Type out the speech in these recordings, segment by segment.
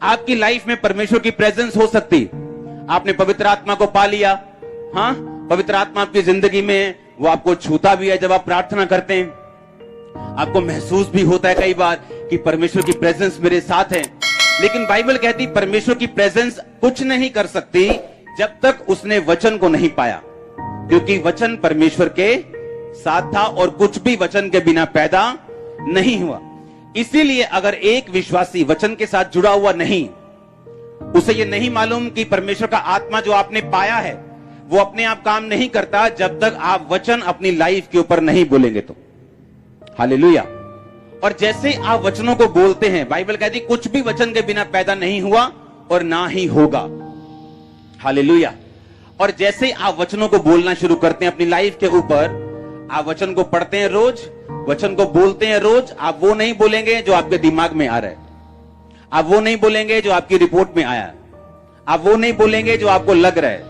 आपकी लाइफ में परमेश्वर की प्रेजेंस हो सकती। आपने पवित्र आत्मा को पा लिया, हाँ, पवित्र आत्मा आपकी जिंदगी में वो आपको छूता भी है जब आप प्रार्थना करते हैं। आपको महसूस भी होता है कई बार कि परमेश्वर की प्रेजेंस मेरे साथ है। लेकिन बाइबल कहती परमेश्वर की प्रेजेंस कुछ नहीं कर सकती जब तक उसने वचन को नहीं पाया, क्योंकि वचन परमेश्वर के साथ था और कुछ भी वचन के बिना पैदा नहीं हुआ। इसीलिए अगर एक विश्वासी वचन के साथ जुड़ा हुआ नहीं, उसे ये नहीं मालूम कि परमेश्वर का आत्मा जो आपने पाया है वो अपने आप काम नहीं करता जब तक आप वचन अपनी लाइफ के ऊपर नहीं बोलेंगे तो। हालेलुया। और जैसे आप वचनों को बोलते हैं, बाइबल कहती कुछ भी वचन के बिना पैदा नहीं हुआ और ना ही होगा। हालेलुया। और जैसे आप वचनों को बोलना शुरू करते हैं अपनी लाइफ के ऊपर, आप वचन को पढ़ते हैं रोज, वचन को बोलते हैं रोज, आप वो नहीं बोलेंगे जो आपके दिमाग में आ रहा है, आप वो नहीं बोलेंगे जो आपकी रिपोर्ट में आया, आप वो नहीं बोलेंगे जो आपको लग रहा है,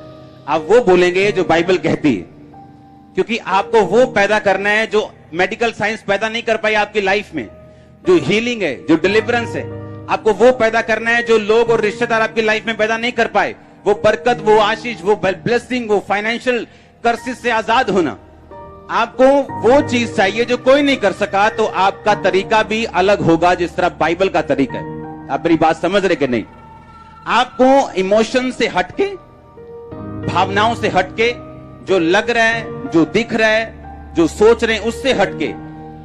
आप वो बोलेंगे जो बाइबल कहती है। क्योंकि आपको वो पैदा करना है जो मेडिकल साइंस पैदा नहीं कर पाई आपकी लाइफ में, जो हीलिंग है, जो डिलीवरेंस है, आपको वो पैदा करना है जो लोग और रिश्तेदार आपकी लाइफ में पैदा नहीं कर पाए। वो बरकत, वो आशीष, वो ब्लेसिंग, वो फाइनेंशियल कर्सेस से आजाद होना। आपको वो चीज चाहिए जो कोई नहीं कर सका, तो आपका तरीका भी अलग होगा जिस तरह बाइबल का तरीका है। आप मेरी बात समझ रहे कि नहीं? आपको इमोशन से हटके, भावनाओं से हटके, जो लग रहा है, जो दिख रहा है, जो सोच रहे हैं, उससे हटके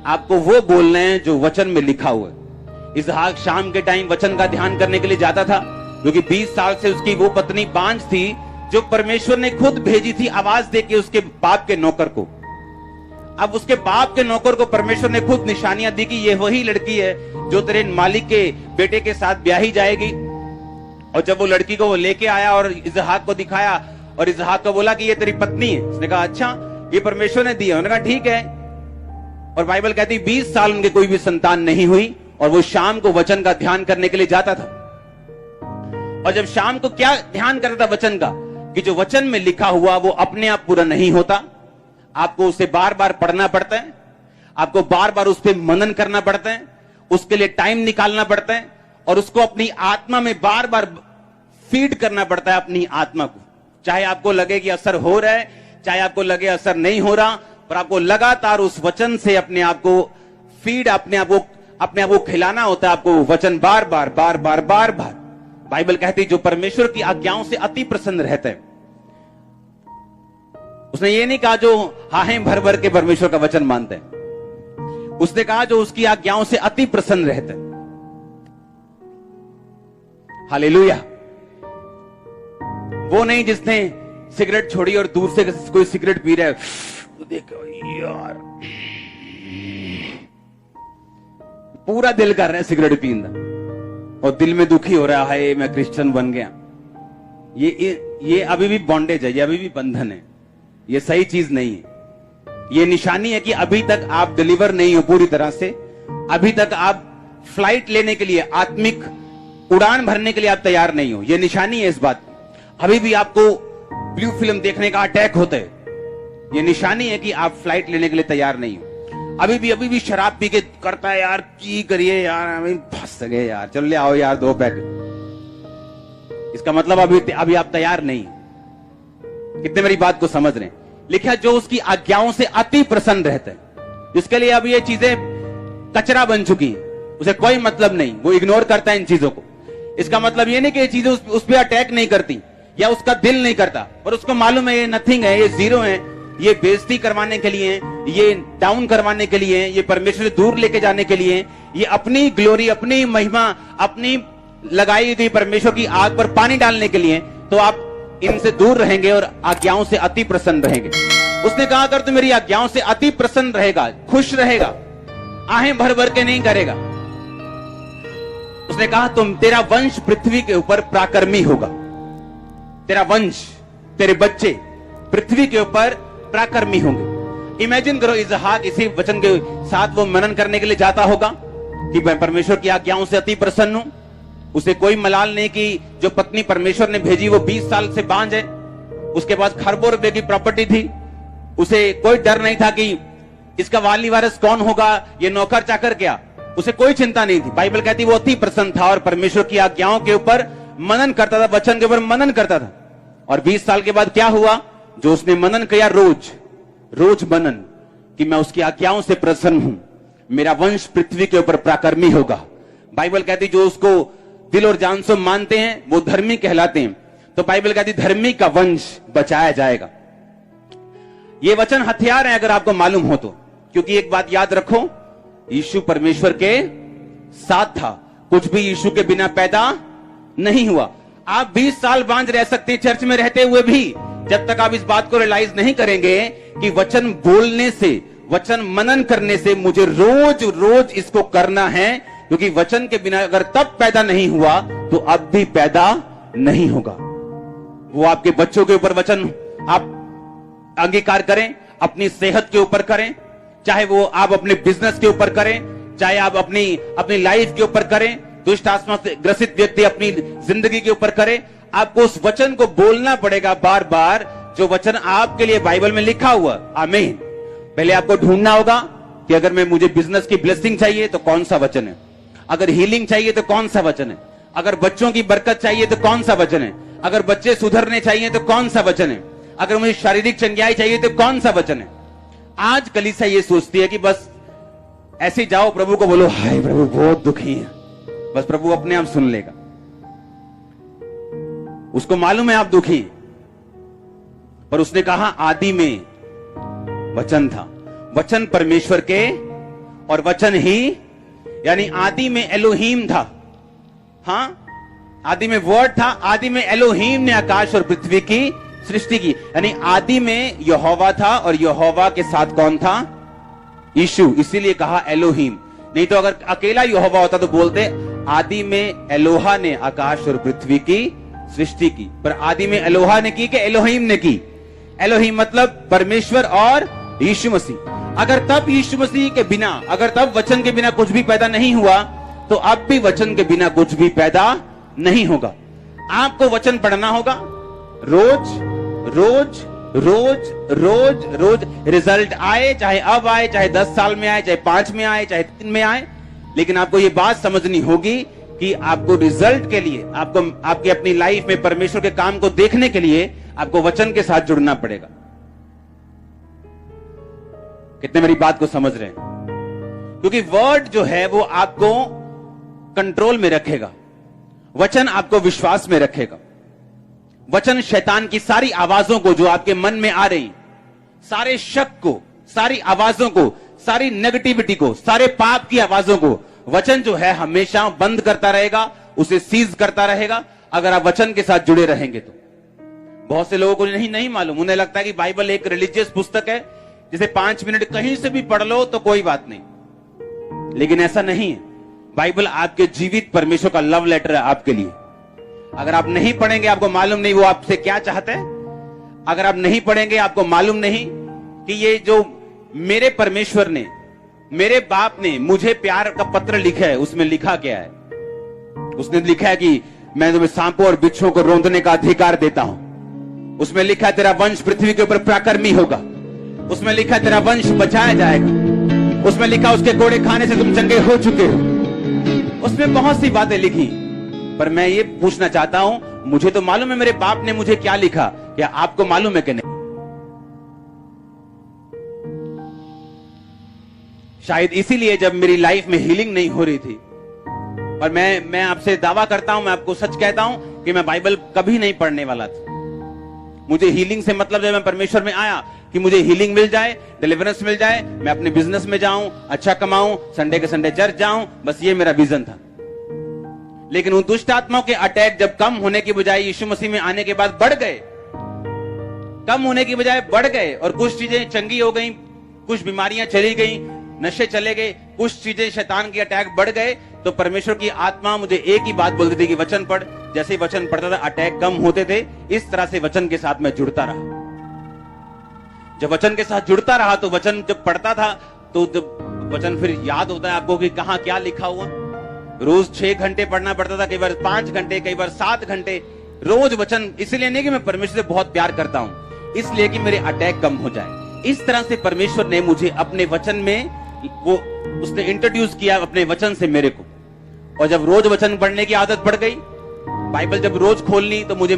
आपको वो बोलना है जो वचन में लिखा हुआ है। इसहाक शाम के टाइम वचन का ध्यान करने के लिए जाता था, क्योंकि 20 साल से उसकी वो पत्नी बांझ थी जो परमेश्वर ने खुद भेजी थी आवाज देके उसके बाप के नौकर को। अब उसके बाप के नौकर को परमेश्वर ने खुद निशानियां दी कि ये वही लड़की है जो तेरे मालिक के बेटे के साथ ब्याही जाएगी। और जब वो लड़की को वो लेके आया और इसहाक को दिखाया और इसहाक को बोला कि ये तेरी पत्नी है, उसने कहा अच्छा, ये परमेश्वर ने दिया। उन्होंने कहा ठीक है। और बाइबल कहती 20 साल उनके कोई भी संतान नहीं हुई और वो शाम को वचन का ध्यान करने के लिए जाता था। और जब शाम को क्या ध्यान करता था वचन का, कि जो वचन में लिखा हुआ वो अपने आप पूरा नहीं होता, आपको उसे बार बार पढ़ना पड़ता है, आपको बार बार उस पर मनन करना पड़ता है, उसके लिए टाइम निकालना पड़ता है और उसको अपनी आत्मा में बार बार फीड करना पड़ता है अपनी आत्मा को। चाहे आपको लगे कि असर हो रहा है, चाहे आपको लगे असर नहीं हो रहा, पर आपको लगातार उस वचन से अपने आप को फीड, अपने आप को खिलाना होता है। आपको वचन बार बार बार बार बार बार। बाइबल कहती है जो परमेश्वर की आज्ञाओं से अति प्रसन्न रहता है। उसने ये नहीं कहा जो हाहें भर भर के परमेश्वर का वचन मानते हैं, उसने कहा जो उसकी आज्ञाओं से अति प्रसन्न रहते हैं। हालेलुया। वो नहीं जिसने सिगरेट छोड़ी और दूर से कोई सिगरेट पी रहा है तो देखो यार पूरा दिल कर रहा है सिगरेट पीना और दिल में दुखी हो रहा है मैं क्रिश्चियन बन गया। ये अभी भी बॉन्डेज है, ये अभी भी बंधन है, ये सही चीज नहीं है। ये निशानी है कि अभी तक आप डिलीवर नहीं हो पूरी तरह से, अभी तक आप फ्लाइट लेने के लिए, आत्मिक उड़ान भरने के लिए आप तैयार नहीं हो। ये निशानी है इस बात की। अभी भी आपको ब्लू फिल्म देखने का अटैक होता है, ये निशानी है कि आप फ्लाइट लेने के लिए तैयार नहीं हो। अभी भी शराब पी के करता है यार, की करिए यार, हमें फंस गए यार, चल ले आओ यार 2 पैक। इसका मतलब अभी आप तैयार नहीं। कितने मेरी बात को समझ रहे हैं? लिखा जो उसकी आज्ञाओं से अति प्रसन्न रहते हैं, जिसके लिए अब ये चीजें कचरा बन चुकी हैं, उसे कोई मतलब नहीं, वो इग्नोर करता है इन चीजों को। इसका मतलब ये नहीं कि ये चीजें उस पर अटैक नहीं करती या उसका दिल नहीं करता, पर उसको मालूम है ये नथिंग है, ये जीरो है, ये बेइज्जती करवाने के लिए, ये डाउन करवाने के लिए, ये परमेश्वर से दूर लेके जाने के लिए, ये अपनी ग्लोरी, अपनी महिमा, अपनी लगाई गई परमेश्वर की आग पर पानी डालने के लिए। तो आप इनसे दूर रहेंगे और आज्ञाओं से अति प्रसन्न रहेंगे। उसने कहा अगर तू मेरी आज्ञाओं से अति प्रसन्न रहेगा, खुश रहेगा, आहें भर भर के नहीं करेगा, उसने कहा तेरा वंश पृथ्वी के ऊपर प्राकर्मी होगा। तेरा वंश, तेरे बच्चे पृथ्वी के ऊपर प्राकर्मी होंगे। इमेजिन करो इसहाक इसी वचन के साथ वो मनन करने के लिए जाता होगा कि मैं परमेश्वर की आज्ञाओं से अति प्रसन्न हूं। उसे कोई मलाल नहीं कि जो पत्नी परमेश्वर ने भेजी वो 20 साल से बांझ है, उसके पास खरबों रुपए की प्रॉपर्टी थी, उसे कोई डर नहीं था कि इसका वाली वारिस कौन होगा, ये नौकर चाकर क्या, उसे कोई चिंता नहीं थी। बाइबल कहती वो अति प्रसन्न था और परमेश्वर की आज्ञाओं के ऊपर मनन करता था, वचन के ऊपर मनन करता था। और 20 साल के बाद क्या हुआ? जो उसने मनन किया, रोज रोज मनन, कि मैं उसकी आज्ञाओं से प्रसन्न हूं, मेरा वंश पृथ्वी के ऊपर प्राकर्मी होगा। बाइबल कहती जो उसको दिल और जान से मानते हैं वो धर्मी कहलाते हैं। तो बाइबल कहती धर्मी का वंश बचाया जाएगा। ये वचन हथियार है अगर आपको मालूम हो तो, क्योंकि एक बात याद रखो, यीशु परमेश्वर के साथ था, कुछ भी यीशु के बिना पैदा नहीं हुआ। आप 20 साल बांझ रह सकते हैं चर्च में रहते हुए भी, जब तक आप इस बात को रियलाइज नहीं करेंगे कि वचन बोलने से, वचन मनन करने से मुझे रोज रोज इसको करना है, क्योंकि वचन के बिना अगर तब पैदा नहीं हुआ तो अब भी पैदा नहीं होगा। वो आपके बच्चों के ऊपर वचन आप अंगीकार करें, अपनी सेहत के ऊपर करें, चाहे वो आप अपने बिजनेस के ऊपर करें, चाहे आप अपनी लाइफ के ऊपर करें, दुष्ट आत्मा से ग्रसित व्यक्ति अपनी जिंदगी के ऊपर करे, आपको उस वचन को बोलना पड़ेगा बार बार, जो वचन आपके लिए बाइबल में लिखा हुआ। आमीन। पहले आपको ढूंढना होगा कि अगर मुझे बिजनेस की ब्लेसिंग चाहिए तो कौन सा वचन है, अगर हीलिंग चाहिए तो कौन सा वचन है, अगर बच्चों की बरकत चाहिए तो कौन सा वचन है, अगर बच्चे सुधरने चाहिए तो कौन सा वचन है, अगर मुझे शारीरिक चंगाई चाहिए तो कौन सा वचन है। आज कलीसिया ये सोचती है कि बस ऐसे जाओ, प्रभु को बोलो, हाय प्रभु बहुत दुखी है, बस प्रभु अपने आप सुन लेगा। उसको मालूम है आप दुखी, पर उसने कहा आदि में वचन था, वचन परमेश्वर के, और वचन ही यानी आदि में एलोहीम था। हां, आदि में वर्ड था, आदि में एलोहीम ने आकाश और पृथ्वी की सृष्टि की। यानी आदि में यहोवा था और यहोवा के साथ कौन था? यीशु। इसीलिए कहा एलोहीम। नहीं तो अगर अकेला यहोवा होता तो बोलते आदि में एलोहा ने आकाश और पृथ्वी की सृष्टि की। पर आदि में एलोहा ने की कि एलोहीम ने की? एलोहीम मतलब परमेश्वर और यीशु मसीह। अगर तब यीशु मसीह के बिना, अगर तब वचन के बिना कुछ भी पैदा नहीं हुआ, तो अब भी वचन के बिना कुछ भी पैदा नहीं होगा। आपको वचन पढ़ना होगा रोज रोज रोज रोज रोज। रिजल्ट आए, चाहे अब आए, चाहे 10 साल में आए, चाहे 5 में आए, चाहे 3 में आए, लेकिन आपको यह बात समझनी होगी कि आपको रिजल्ट के लिए, आपको आपकी अपनी लाइफ में परमेश्वर के काम को देखने के लिए आपको वचन के साथ जुड़ना पड़ेगा। कितने मेरी बात को समझ रहे हैं? क्योंकि वर्ड जो है वो आपको कंट्रोल में रखेगा, वचन आपको विश्वास में रखेगा। वचन शैतान की सारी आवाजों को जो आपके मन में आ रही, सारे शक को, सारी आवाजों को, सारी नेगेटिविटी को, सारे पाप की आवाजों को वचन जो है हमेशा बंद करता रहेगा, उसे सीज करता रहेगा, अगर आप वचन के साथ जुड़े रहेंगे तो। बहुत से लोगों को नहीं मालूम, उन्हें लगता है कि बाइबल एक रिलीजियस पुस्तक है, जिसे 5 मिनट कहीं से भी पढ़ लो तो कोई बात नहीं, लेकिन ऐसा नहीं है। बाइबल आपके जीवित परमेश्वर का लव लेटर है आपके लिए। अगर आप नहीं पढ़ेंगे, आपको मालूम नहीं वो आपसे क्या चाहता है। अगर आप नहीं पढ़ेंगे, आपको मालूम नहीं कि ये जो मेरे परमेश्वर ने, मेरे बाप ने मुझे प्यार का पत्र लिखा है, उसमें लिखा क्या है? उसने लिखा है कि मैं तुम्हें सांपों और बिच्छुओं को रौंदने का अधिकार देता हूं। उसमें लिखा है तेरा वंश पृथ्वी के ऊपर प्राकर्मी होगा। उसमें लिखा है तेरा वंश बचाया जाएगा। उसमें लिखा उसके कोड़े खाने से तुम चंगे हो चुके हो। उसमें बहुत सी बातें लिखी, पर मैं ये पूछना चाहता हूं, मुझे तो मालूम है मेरे बाप ने मुझे क्या लिखा, क्या आपको मालूम है कि नहीं? शायद इसीलिए जब मेरी लाइफ में हीलिंग नहीं हो रही थी, और मैं आपसे दावा करता हूं, मैं आपको सच कहता हूं कि मैं बाइबल कभी नहीं पढ़ने वाला था। मुझे हीलिंग से मतलब जब मैं परमेश्वर में आया कि मुझे हीलिंग मिल जाए, डिलीवरेंस मिल जाए, मैं अपने बिजनेस में जाऊं, अच्छा कमाऊं, संडे के संडे चर्च जाऊं, बस ये मेरा विजन था। लेकिन उन दुष्ट आत्माओं के अटैक जब कम होने की बजाय यीशु मसीह में आने के बाद बढ़ गए, कम होने की बजाय बढ़ गए, और कुछ चीजें चंगी हो गई, कुछ बीमारियां चली गई, नशे चले गए, कुछ चीजें शैतान के अटैक बढ़ गए, तो परमेश्वर की आत्मा मुझे एक ही बात बोलती थी कि वचन पढ़। जैसे वचन पढ़ता था अटैक कम होते थे। इस तरह से वचन के साथ मैं जुड़ता रहा। जब वचन के साथ जुड़ता रहा तो वचन जब पढ़ता था तो जब वचन फिर याद होता है आपको कि कहां क्या लिखा हुआ। रोज 6 घंटे पढ़ना पड़ता था, कई बार 5 घंटे, कई बार 7 घंटे रोज वचन। इसलिए नहीं कि मैं परमेश्वर से बहुत प्यार करता हूं, इसलिए कि मेरे अटैक कम हो जाए। इस तरह से परमेश्वर ने मुझे अपने वचन में वो उसने इंट्रोड्यूस किया अपने वचन से मेरे को। और जब रोज वचन पढ़ने की आदत पड़ गई, बाइबल जब रोज खोलनी, तो मुझे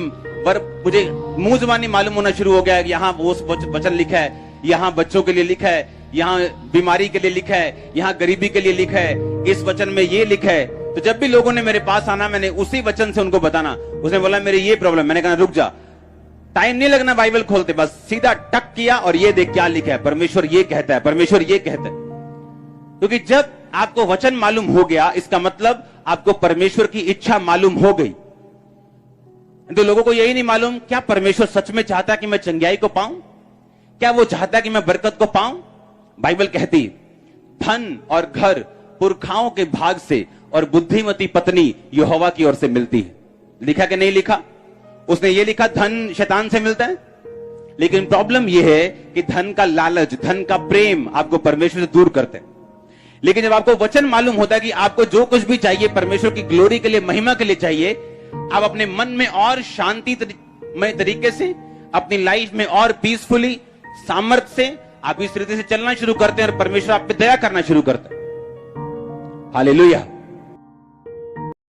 मुंह जुबानी मालूम होना शुरू हो गया कि यहाँ वो वचन लिखा है, यहाँ बच्चों के लिए लिखा है, यहाँ बीमारी के लिए लिखा है, यहाँ गरीबी के लिए लिखा है, इस वचन में ये लिखा है। तो जब भी लोगों ने मेरे पास आना, मैंने उसी वचन से उनको बताना। उसने बोला मेरे ये प्रॉब्लम, मैंने कहा रुक जा, टाइम नहीं लगना बाइबल खोलते, बस सीधा टक किया और ये देख क्या लिखा है, परमेश्वर ये कहता है, परमेश्वर ये कहता है। क्योंकि जब आपको वचन मालूम हो गया, इसका मतलब आपको परमेश्वर की इच्छा मालूम हो गई। तो लोगों को यही नहीं मालूम, क्या परमेश्वर सच में चाहता कि मैं चंगाई को पाऊं? क्या वो चाहता कि मैं बरकत को पाऊं? बाइबल कहती धन और घर पुरखाओं के भाग से और बुद्धिमती पत्नी यहोवा की ओर से मिलती है। लिखा कि नहीं लिखा? उसने ये लिखा धन शैतान से मिलता है। लेकिन प्रॉब्लम यह है कि धन का लालच, धन का प्रेम आपको परमेश्वर से दूर करते हैं। लेकिन जब आपको वचन मालूम होता है कि आपको जो कुछ भी चाहिए परमेश्वर की ग्लोरी के लिए, महिमा के लिए चाहिए, आप अपने मन में और शांतिमय तरीके से, अपनी लाइफ में और पीसफुली, सामर्थ्य से आप इस तरीके से चलना शुरू करते हैं और परमेश्वर आप पे दया करना शुरू करता है। हालेलुया।